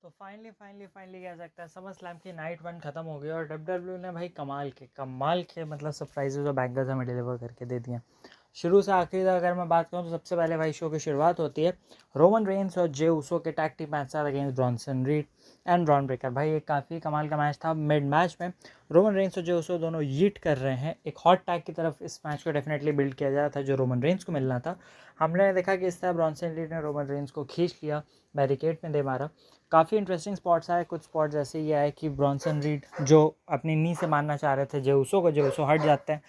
तो फाइनली कह सकते हैं समर स्लैम की नाइट वन खत्म हो गई और डब्ल्यू ने भाई कमाल के मतलब सरप्राइजेज और बैंगर्स हमें डिलीवर करके दे दिए। शुरू से आखिरी तक अगर मैं बात करूँ तो सबसे पहले भाई शो की शुरुआत होती है रोमन रेंस और जे उसो के टैग टीम मैच था against Bronson read and Bron Breakker. भाई एक काफ़ी कमाल का मैच था। मिड मैच में रोमन रेंस और जे उसो दोनों यीट कर रहे हैं। एक हॉट टैग की तरफ इस मैच को डेफिनेटली बिल्ड किया जा रहा था जो रोमन रेंस को मिलना था। हमने देखा कि इस तरह ब्रॉन्सन रीड ने रोमन रेंस को खींच लिया, बैरिकेड में दे मारा। काफ़ी इंटरेस्टिंग स्पॉट्स आए। कुछ स्पॉट्स ऐसे ये आए कि ब्रॉन्सन रीड जो अपनी नी से मारना चाह रहे थे जे उसो हट जाते हैं,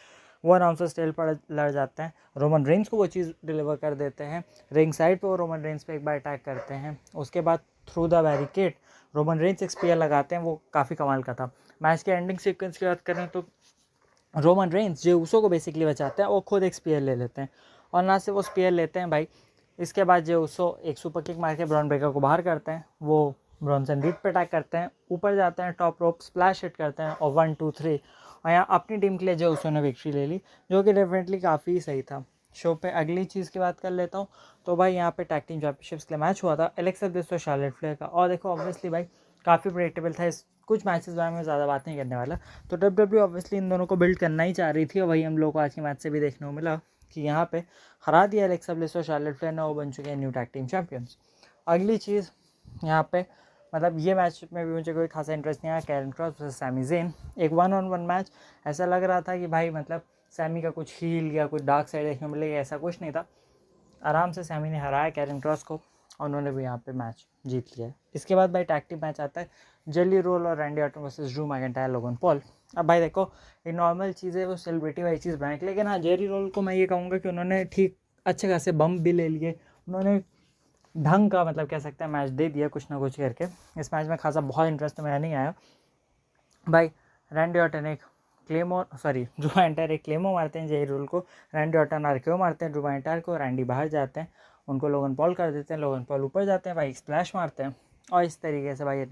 वो अनाउंसर स्टेल पर लड़ जाते हैं। रोमन रेंस को वो चीज़ डिलीवर कर देते हैं। रिंग साइड पे वो रोमन रेंस पे एक बार अटैक करते हैं। उसके बाद through the barricade Roman Reigns एक स्पीयर लगाते हैं, वो काफ़ी कमाल का था। मैच के एंडिंग सीक्वेंस की बात करें तो रोमन रेंस जे उसो को बेसिकली बचाते हैं, वो खुद एक स्पीयर ले लेते हैं और ना से वो स्पीयर लेते हैं भाई। इसके बाद जे उसो एक सुपर किक मार के ब्रॉन ब्रेकर को बाहर करते हैं। वो ब्रॉन्सन रीड पे अटैक करते हैं, ऊपर जाते हैं, टॉप रोप स्प्लैश हिट करते हैं और 1 2 3 और यहाँ अपनी टीम के लिए जे उसो ने विक्ट्री ले ली, जो कि डेफिनेटली काफ़ी सही था। शो पे अगली चीज़ की बात कर लेता हूँ तो भाई यहाँ पे टैग टीम चैंपियनशिप्स के लिए मैच हुआ था एलेक्सा ब्लिस और शार्लेट फ्लेयर का। और देखो ऑब्वियसली भाई काफ़ी प्रेडिक्टेबल था। इस कुछ मैचेस बारे में ज़्यादा बात नहीं करने वाला। तो डब्ल्यू ऑब्वियसली इन दोनों को बिल्ड करना ही चाह रही थी और वही हम लोग को आज के मैच से भी देखने को मिला कि यहाँ पे हरा दिया एलेक्सा ब्लिस और शार्लेट फ्लेयर ने, वो बन चुके हैं न्यू टैग टीम चैंपियंस। अगली चीज़ यहाँ पे मतलब ये मैच में भी मुझे कोई खासा इंटरेस्ट नहीं आया। Karen Cross versus Sammy Zane, एक 1-on-1 मैच। ऐसा लग रहा था कि भाई मतलब सैमी का कुछ हील या कुछ डार्क साइड देखने को मिलेगा, ऐसा कुछ नहीं था। आराम से सैमी ने हराया कैरन क्रॉस को और उन्होंने भी यहाँ पे मैच जीत लिया है। इसके बाद भाई टैग टीम मैच आता है जेली रोल और Randy Orton versus Drew McIntyre Logan Paul. अब भाई देखो ये नॉर्मल चीज़ है, वो सेलिब्रिटी वाली चीज़ बनाए, लेकिन हाँ जेरी रोल को मैं ये कहूँगा कि उन्होंने ठीक अच्छे खासे बम्प भी ले लिए। उन्होंने ढंग का मतलब कह सकते हैं मैच दे दिया कुछ ना कुछ करके। इस मैच में खासा बहुत इंटरेस्ट तो मेरा नहीं आया भाई। रैंडी ऑर्टन एक ड्रू मैकिंटायर एक क्लेमो मारते हैं जेरी रोल को, रैंडी ऑर्टन आरकेओ मारते हैं ड्रू मैकिंटायर को, रैंडी बाहर जाते हैं, उनको लोगन पॉल कर देते हैं, लोगन पॉल ऊपर जाते हैं भाई, स्प्लैश मारते हैं और इस तरीके से भाई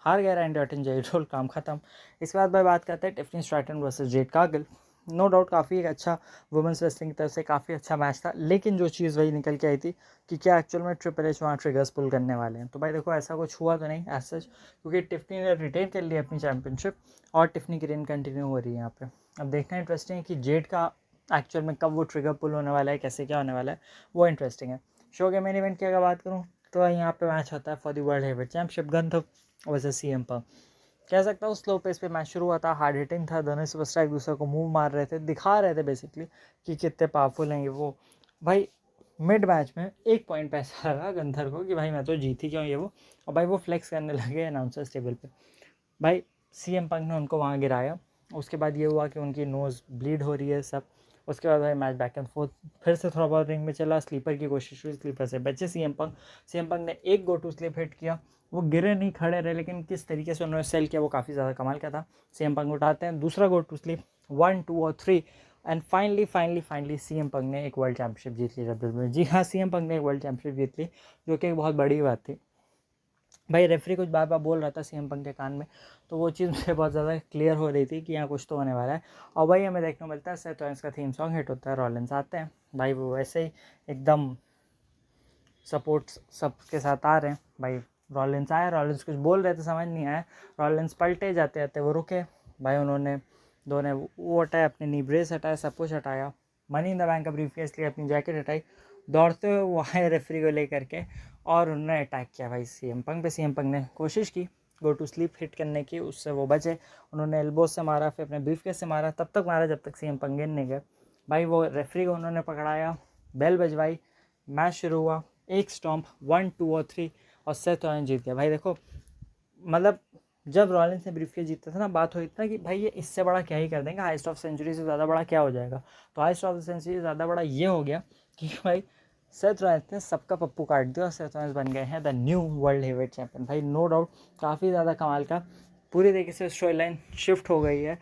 हार गया रैंडी ऑर्टन, जेरी रोल, काम खत्म। इसके बाद भाई बात करते हैं Tiffany Stratton versus Jade Cargill. No doubt काफ़ी एक अच्छा वुमेंस रेसलिंग की तरफ से काफ़ी अच्छा मैच था, लेकिन जो चीज़ वही निकल के आई थी कि क्या एक्चुअल में ट्रिपल एच वहाँ ट्रिगर्स पुल करने वाले हैं। तो भाई देखो ऐसा कुछ हुआ तो नहीं एज सच, क्योंकि टिफनी ने रिटेन कर लिया अपनी चैंपियनशिप और टिफनी की रेन कंटिन्यू हो रही है यहाँ पे। अब देखना इंटरेस्टिंग है कि जेड का एक्चुअल में कब वो ट्रिगर पुल होने वाला है, कैसे क्या होने वाला है, वो इंटरेस्टिंग है। शो के मेन इवेंट की अगर बात करूँ तो यहाँ पे मैच होता है for the world heavyweight championship, Gunther versus CM Punk. कह सकता हूँ स्लो पेस पे मैच शुरू हुआ था, हार्ड हिटिंग था, दोनों सुपरस्टार एक दूसरे को मूव मार रहे थे, दिखा रहे थे बेसिकली कि कितने पावरफुल हैं ये वो। भाई मिड मैच में एक पॉइंट पे ऐसा लगा गंथर को कि भाई मैं तो जीत ही क्यों ये वो, और भाई वो फ्लेक्स करने लगे अनाउंसर्स टेबल पे। भाई सीएम पंक ने उनको वहाँ गिराया। उसके बाद ये हुआ कि उनकी नोज़ ब्लीड हो रही है सब। उसके बाद भाई मैच बैक एंड फोर्थ फिर से थोड़ा बहुत रिंग में चला, स्लीपर की कोशिश हुई, स्लीपर से बचे सीएम पंक ने एक गो टू स्लीप हिट किया, वो गिरे नहीं, खड़े रहे, लेकिन किस तरीके से उन्होंने सेल किया वो काफ़ी ज़्यादा कमाल का था। सीएम पंक उठाते हैं दूसरा गो टू स्लीप, 1 2 और 3 एंड फाइनली सीएम पंक ने एक वर्ल्ड चैंपियनशिप जीत ली डब्ल्यूडब्ल्यूई में। जी हाँ, सीएम पंक ने एक वर्ल्ड चैंपियनशिप जीत ली, जो कि एक बहुत बड़ी बात थी। भाई रेफरी कुछ बार बार बोल रहा था सीएम पंक के कान में, तो वो चीज़ मुझे बहुत ज़्यादा क्लियर हो रही थी कि यहाँ कुछ तो होने वाला है। और भाई हमें देखने को मिलता है सेथ रॉलिंस का थीम सॉन्ग हिट होता है, रॉलिंस आते हैं भाई, वो वैसे ही एकदम सपोर्ट सबके साथ आ रहे हैं भाई। रॉलिंस आए, रॉलिंस कुछ बोल रहे थे, समझ नहीं आया, रॉलिंस पलटे जाते जाते वो रुके भाई, उन्होंने दोनों वो हटाया, अपने नी ब्रेस हटाया, सब कुछ हटाया, मनी इन द बैंक का ब्रीफकेस लिया, अपनी जैकेट हटाई, दौड़ते हुए वो आए रेफरी को लेकर के और उन्होंने अटैक किया भाई सीएम पंक पे। सीएम पंक ने कोशिश की गो टू स्लीप हिट करने की, उससे वो बचे, उन्होंने एल्बो से मारा, फिर अपने ब्रीफकेस से मारा, तब तक मारा जब तक सीएम पंक गिर नहीं गए भाई। वो रेफरी को उन्होंने पकड़ाया, बेल बजवाई, मैच शुरू हुआ, एक स्टॉम्प, 1 2 और 3 और सेथ रॉलिंस जीत गया। भाई देखो मतलब जब रॉलिंस ने ब्रीफकेस जीता था ना, बात हुई थी ना कि भाई ये इससे बड़ा क्या ही कर देंगे, हाईएस्ट ऑफ सेंचुरी से ज़्यादा बड़ा क्या हो जाएगा। तो हाईएस्ट ऑफ सेंचुरी ज़्यादा बड़ा ये हो गया कि भाई सेथ रॉलिंस ने सबका पप्पू काट दिया और सेथ रॉलिंस बन गए हैं the new world heavyweight champion. भाई नो डाउट काफ़ी ज़्यादा कमाल का पूरी तरीके से स्टोरी लाइन शिफ्ट हो गई है।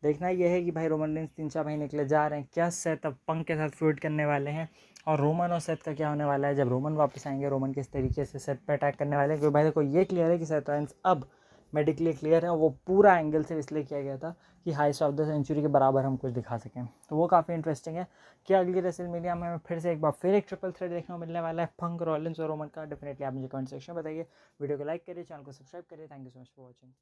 देखना यह है कि भाई रोमन रेंस 3-4 महीने के लिए जा रहे हैं, क्या सेथ अब पंक के साथ फ्यूड करने वाले हैं, और रोमन और सेथ का क्या होने वाला है जब रोमन वापस आएंगे, रोमन किस तरीके से सेथ पे अटैक करने वाले हैं। क्योंकि भाई देखो ये क्लियर है कि सेथ रॉलिंस अब मेडिकली क्लियर है, वो पूरा एंगल से इसलिए किया गया था कि हाईएस्ट ऑफ द सेंचुरी के बराबर हम कुछ दिखा सकें। तो वो काफ़ी इंटरेस्टिंग है कि अगली रेसलमेनिया में हमें फिर से एक बार फिर एक ट्रिपल थ्रेट देखने को मिलने वाला है, पंक, रॉलिंस और रोमन का। डेफिनेटली आप मुझे कमेंट सेक्शन में बताइए, वीडियो को लाइक करिए, चैनल को सब्सक्राइब करिए। Thank you so much for watching.